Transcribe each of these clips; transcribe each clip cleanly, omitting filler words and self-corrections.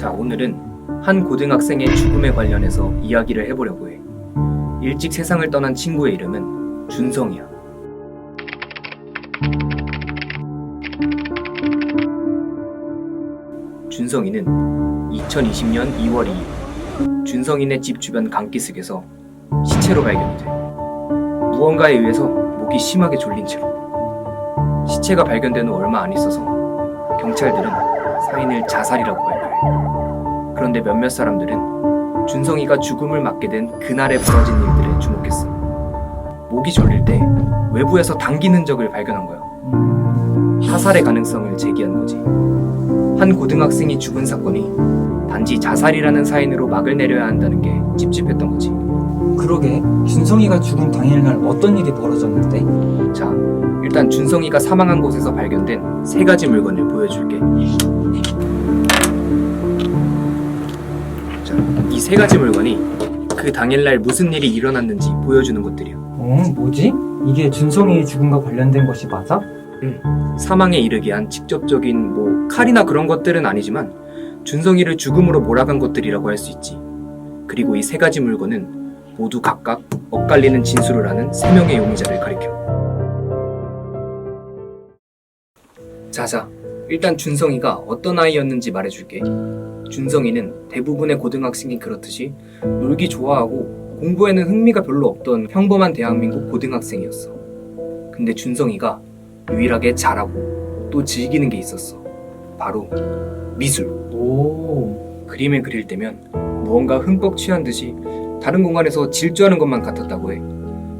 자, 오늘은 한 고등학생의 죽음에 관련해서 이야기를 해보려고 해. 일찍 세상을 떠난 친구의 이름은 준성이야. 준성이는 2020년 2월 2일 준성이네 집 주변 강기슭에서 시체로 발견이 돼. 무언가에 의해서 목이 심하게 졸린 채로. 시체가 발견된 후 얼마 안 있어서 경찰들은 사인을 자살이라고 발표해. 그런데 몇몇 사람들은 준성이가 죽음을 맞게 된 그날에 벌어진 일들에 주목했어. 목이 졸릴 때 외부에서 당긴 흔적을 발견한 거야. 타살의 가능성을 제기한 거지. 한 고등학생이 죽은 사건이 단지 자살이라는 사인으로 막을 내려야 한다는 게 찝찝했던 거지. 그러게, 준성이가 죽은 당일날 어떤 일이 벌어졌는데? 자, 일단 준성이가 사망한 곳에서 발견된 세 가지 물건을 보여줄게. 자, 이 세 가지 물건이 그 당일날 무슨 일이 일어났는지 보여주는 것들이야. 뭐지? 이게 준성이의 죽음과 관련된 것이 맞아? 사망에 이르게 한 직접적인 칼이나 그런 것들은 아니지만 준성이를 죽음으로 몰아간 것들이라고 할 수 있지. 그리고 이 세 가지 물건은 모두 각각 엇갈리는 진술을 하는 세 명의 용의자를 가리켜. 자자, 일단 준성이가 어떤 아이였는지 말해줄게. 준성이는 대부분의 고등학생이 그렇듯이 놀기 좋아하고 공부에는 흥미가 별로 없던 평범한 대한민국 고등학생이었어. 근데 준성이가 유일하게 잘하고 또 즐기는 게 있었어. 바로 미술. 그림을 그릴 때면 무언가 흠뻑 취한 듯이 다른 공간에서 질주하는 것만 같았다고 해.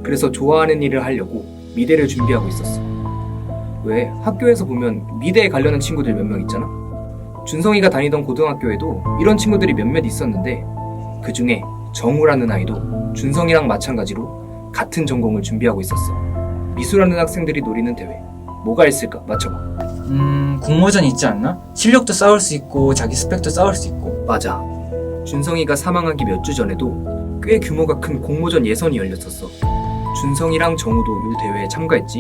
그래서 좋아하는 일을 하려고 미대를 준비하고 있었어. 왜 학교에서 보면 미대에 가려는 친구들 몇 명 있잖아. 준성이가 다니던 고등학교에도 이런 친구들이 몇몇 있었는데 그 중에 정우라는 아이도 준성이랑 마찬가지로 같은 전공을 준비하고 있었어. 미술하는 학생들이 노리는 대회. 뭐가 있을까? 맞춰봐. 공모전 있지 않나? 실력도 쌓을 수 있고 자기 스펙도 쌓을 수 있고. 맞아. 준성이가 사망하기 몇 주 전에도 꽤 규모가 큰 공모전 예선이 열렸었어. 준성이랑 정우도 이 대회에 참가했지.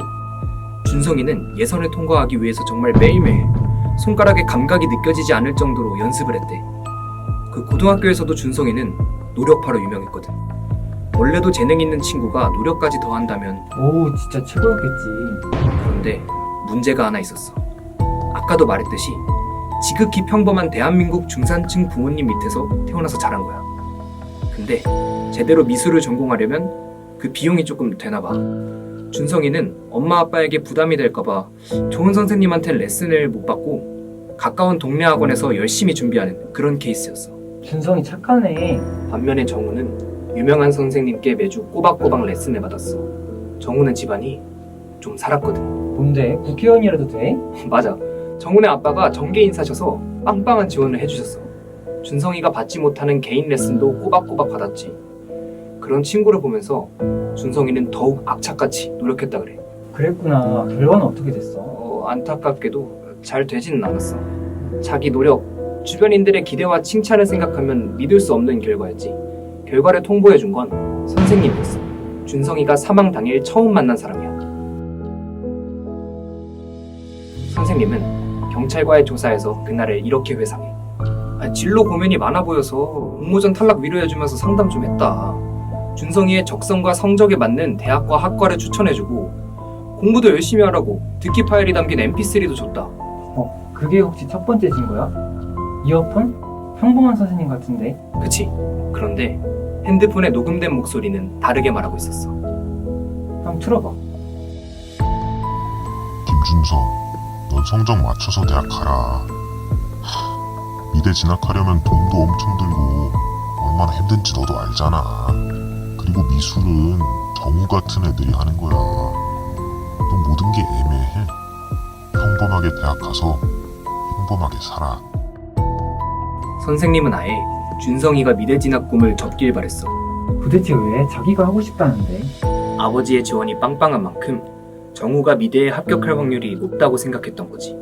준성이는 예선을 통과하기 위해서 정말 매일매일 손가락에 감각이 느껴지지 않을 정도로 연습을 했대. 그 고등학교에서도 준성이는 노력파로 유명했거든. 원래도 재능 있는 친구가 노력까지 더한다면 진짜 최고였겠지. 그런데 문제가 하나 있었어. 아까도 말했듯이 지극히 평범한 대한민국 중산층 부모님 밑에서 태어나서 자란 거야. 근데 제대로 미술을 전공하려면 그 비용이 조금 되나 봐. 준성이는 엄마 아빠에게 부담이 될까봐 좋은 선생님한테 레슨을 못 받고 가까운 동네 학원에서 열심히 준비하는 그런 케이스였어. 준성이 착하네. 반면에 정우는 유명한 선생님께 매주 꼬박꼬박 레슨을 받았어. 정우는 집안이 좀 살았거든. 뭔데? 국회의원이라도 돼? 맞아. 정우네 아빠가 정계 인사셔서 빵빵한 지원을 해주셨어. 준성이가 받지 못하는 개인 레슨도 꼬박꼬박 받았지. 그런 친구를 보면서 준성이는 더욱 악착같이 노력했다 그래. 그랬구나. 결과는 어떻게 됐어? 안타깝게도 잘 되지는 않았어. 자기 노력, 주변인들의 기대와 칭찬을 생각하면 믿을 수 없는 결과였지. 결과를 통보해준 건 선생님이었어. 준성이가 사망 당일 처음 만난 사람이야. 선생님은 경찰과의 조사에서 그날을 이렇게 회상해. 진로 고민이 많아 보여서 공모전 탈락 위로해주면서 상담 좀 했다. 준성이의 적성과 성적에 맞는 대학과 학과를 추천해주고 공부도 열심히 하라고 듣기 파일이 담긴 mp3도 줬다. 그게 혹시 첫 번째 증거야? 이어폰? 평범한 선생님 같은데? 그치. 그런데 핸드폰에 녹음된 목소리는 다르게 말하고 있었어. 한번 틀어봐. 김준성, 넌 성적 맞춰서 대학 가라. 미대 진학하려면 돈도 엄청 들고 얼마나 힘든지 너도 알잖아. 그리고 미술은 정우 같은 애들이 하는 거야. 넌 모든 게 애매해. 평범하게 대학 가서 평범하게 살아. 선생님은 아예 준성이가 미대 진학 꿈을 접길 바랬어. 도대체 왜? 자기가 하고 싶다는데. 아버지의 지원이 빵빵한 만큼 정우가 미대에 합격할 확률이 높다고 생각했던 거지.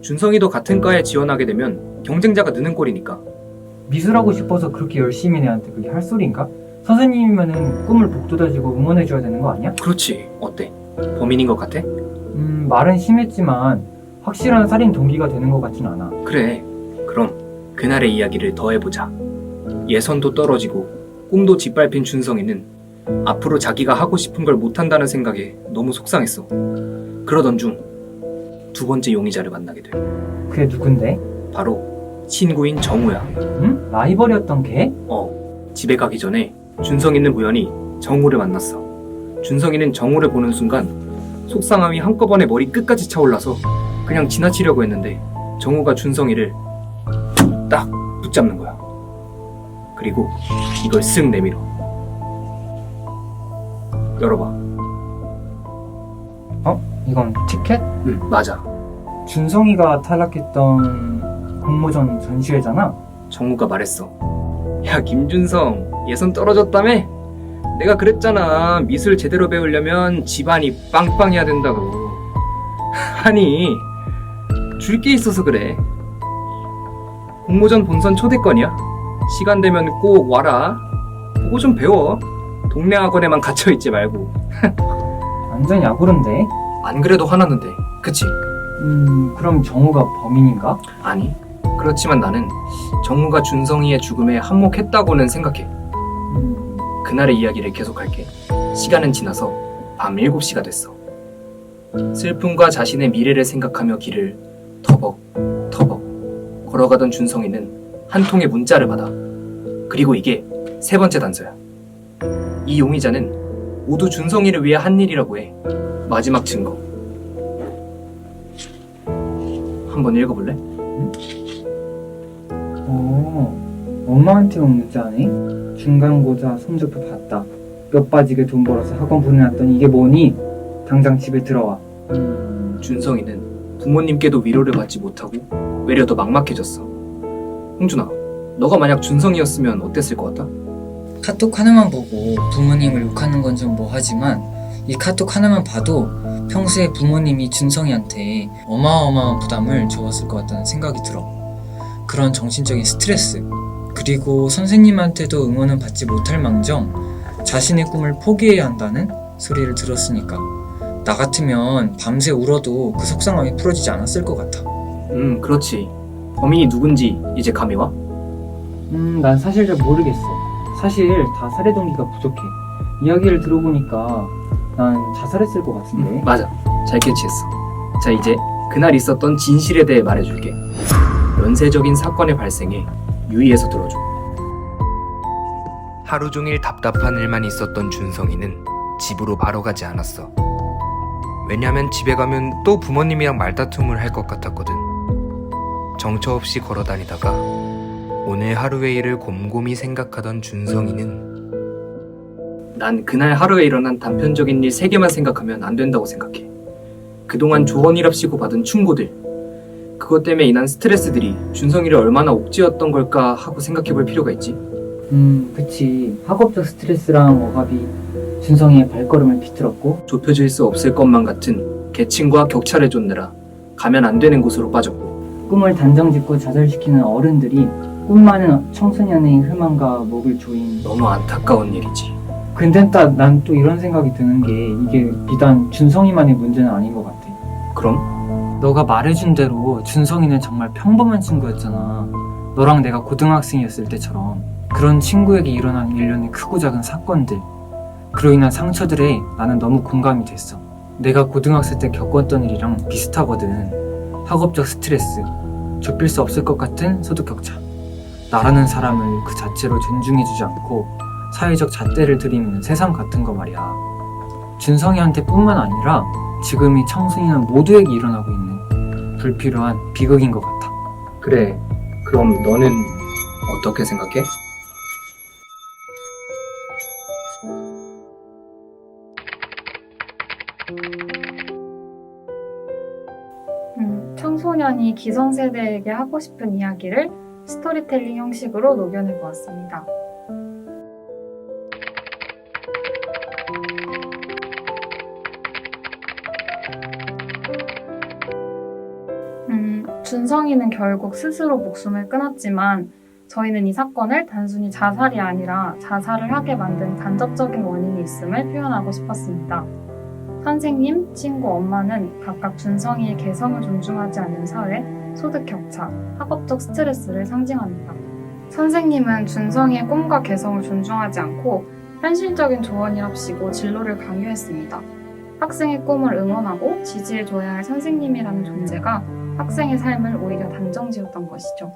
준성이도 같은 과에 지원하게 되면 경쟁자가 느는 꼴이니까. 미술하고 싶어서 그렇게 열심히 한 애한테 그게 할 소린가? 선생님이면은 꿈을 복돋아주고 응원해줘야 되는 거 아니야? 그렇지. 어때? 범인인 것 같아? 말은 심했지만 확실한 살인 동기가 되는 것 같진 않아. 그래. 그럼 그날의 이야기를 더해보자. 예선도 떨어지고 꿈도 짓밟힌 준성이는 앞으로 자기가 하고 싶은 걸 못한다는 생각에 너무 속상했어. 그러던 중 두 번째 용의자를 만나게 돼. 그게 누군데? 바로 친구인 정우야. 응? 라이벌이었던 걔? 집에 가기 전에 준성이는 우연히 정우를 만났어. 준성이는 정우를 보는 순간 속상함이 한꺼번에 머리 끝까지 차올라서 그냥 지나치려고 했는데 정우가 준성이를 딱 붙잡는 거야. 그리고 이걸 쓱 내밀어. 열어봐. 이건 티켓? 응, 맞아. 준성이가 탈락했던 공모전 전시회잖아? 정우가 말했어. 야, 김준성, 예선 떨어졌다며? 내가 그랬잖아. 미술 제대로 배우려면 집안이 빵빵해야 된다고. 아니, 줄 게 있어서 그래. 공모전 본선 초대권이야. 시간 되면 꼭 와라. 보고 좀 배워. 동네 학원에만 갇혀있지 말고. 완전 야구른데? 안 그래도 화났는데, 그치? 그럼 정우가 범인인가? 아니, 그렇지만 나는 정우가 준성이의 죽음에 한몫했다고는 생각해. 그날의 이야기를 계속할게. 시간은 지나서 밤 7시가 됐어. 슬픔과 자신의 미래를 생각하며 길을 터벅터벅 걸어가던 준성이는 한 통의 문자를 받아. 그리고 이게 세 번째 단서야. 이 용의자는 모두 준성이를 위해 한 일이라고 해. 마지막 증거. 한번 읽어볼래? 엄마한테 온 문자네? 중간고사 성적표 봤다. 뼈 빠지게 돈 벌어서 학원 보내놨더니 이게 뭐니? 당장 집에 들어와. 준성이는 부모님께도 위로를 받지 못하고 외려 더 막막해졌어. 홍준아, 너가 만약 준성이었으면 어땠을 것 같아? 카톡 하나만 보고 부모님을 욕하는 건 좀 뭐하지만 이 카톡 하나만 봐도 평소에 부모님이 준성이한테 어마어마한 부담을 줘왔을 것 같다는 생각이 들어. 그런 정신적인 스트레스, 그리고 선생님한테도 응원은 받지 못할 망정 자신의 꿈을 포기해야 한다는 소리를 들었으니까 나 같으면 밤새 울어도 그 속상함이 풀어지지 않았을 것 같아. 그렇지. 범인이 누군지 이제 감이 와? 난 사실 잘 모르겠어. 사실 다 살해 동기가 부족해. 이야기를 들어보니까 난 자살했을 것 같은데. 맞아. 잘 캐치했어. 자, 이제 그날 있었던 진실에 대해 말해줄게. 연쇄적인 사건의 발생에 유의해서 들어줘. 하루 종일 답답한 일만 있었던 준성이는 집으로 바로 가지 않았어. 왜냐면 집에 가면 또 부모님이랑 말다툼을 할 것 같았거든. 정처 없이 걸어다니다가 오늘 하루의 일을 곰곰이 생각하던 준성이는 난 그날 하루에 일어난 단편적인 일 3개만 생각하면 안 된다고 생각해. 그동안 조언이랍시고 받은 충고들, 그것 때문에 인한 스트레스들이 준성이를 얼마나 옥죄었던 걸까 하고 생각해볼 필요가 있지. 그치. 학업적 스트레스랑 억압이 준성이의 발걸음을 비틀었고, 좁혀질 수 없을 것만 같은 계층과 격차를 쫓느라 가면 안 되는 곳으로 빠졌고, 꿈을 단정짓고 좌절시키는 어른들이 꿈 많은 청소년의 희망과 목을 조인. 너무 안타까운 일이지. 근데 난 또 이런 생각이 드는 게 이게 비단 준성이만의 문제는 아닌 것 같아. 그럼? 너가 말해준 대로 준성이는 정말 평범한 친구였잖아. 너랑 내가 고등학생이었을 때처럼. 그런 친구에게 일어난 일련의 크고 작은 사건들, 그로 인한 상처들에 나는 너무 공감이 됐어. 내가 고등학생 때 겪었던 일이랑 비슷하거든. 학업적 스트레스, 좁힐 수 없을 것 같은 소득 격차, 나라는 사람을 그 자체로 존중해주지 않고 사회적 잣대를 들이미는 세상 같은 거 말이야. 준성이한테 뿐만 아니라 지금 이 청소년 모두에게 일어나고 있는 불필요한 비극인 것 같아. 그래, 그럼 너는 어떻게 생각해? 청소년이 기성세대에게 하고 싶은 이야기를 스토리텔링 형식으로 녹여내 보았습니다. 준성이는 결국 스스로 목숨을 끊었지만 저희는 이 사건을 단순히 자살이 아니라 자살을 하게 만든 간접적인 원인이 있음을 표현하고 싶었습니다. 선생님, 친구, 엄마는 각각 준성이의 개성을 존중하지 않는 사회, 소득 격차, 학업적 스트레스를 상징합니다. 선생님은 준성이의 꿈과 개성을 존중하지 않고 현실적인 조언이랍시고 진로를 강요했습니다. 학생의 꿈을 응원하고 지지해줘야 할 선생님이라는 존재가 학생의 삶을 오히려 단정지었던 것이죠.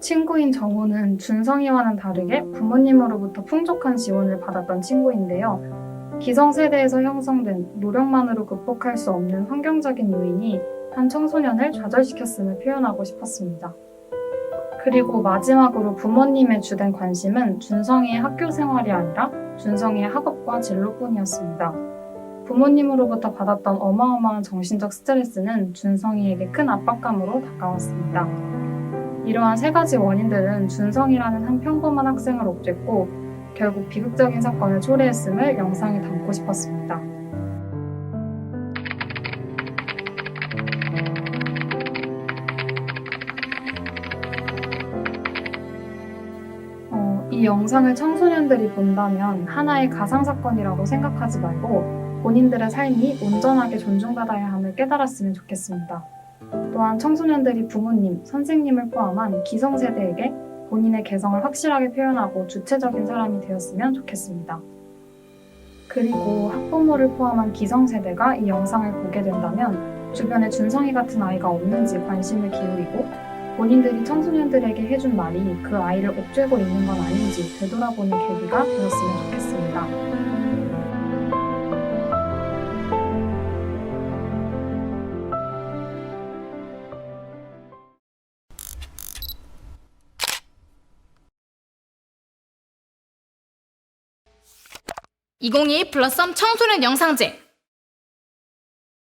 친구인 정호는 준성이와는 다르게 부모님으로부터 풍족한 지원을 받았던 친구인데요. 기성세대에서 형성된 노력만으로 극복할 수 없는 환경적인 요인이 한 청소년을 좌절시켰음을 표현하고 싶었습니다. 그리고 마지막으로 부모님의 주된 관심은 준성이의 학교 생활이 아니라 준성이의 학업과 진로뿐이었습니다. 부모님으로부터 받았던 어마어마한 정신적 스트레스는 준성이에게 큰 압박감으로 다가왔습니다. 이러한 세 가지 원인들은 준성이라는 한 평범한 학생을 옥죄고 결국 비극적인 사건을 초래했음을 영상에 담고 싶었습니다. 이 영상을 청소년들이 본다면 하나의 가상사건이라고 생각하지 말고 본인들의 삶이 온전하게 존중받아야 함을 깨달았으면 좋겠습니다. 또한 청소년들이 부모님, 선생님을 포함한 기성세대에게 본인의 개성을 확실하게 표현하고 주체적인 사람이 되었으면 좋겠습니다. 그리고 학부모를 포함한 기성세대가 이 영상을 보게 된다면 주변에 준성이 같은 아이가 없는지 관심을 기울이고 본인들이 청소년들에게 해준 말이 그 아이를 옥죄고 있는 건 아닌지 되돌아보는 계기가 되었으면 좋겠습니다. (2022) 플러썸 청소년 영상제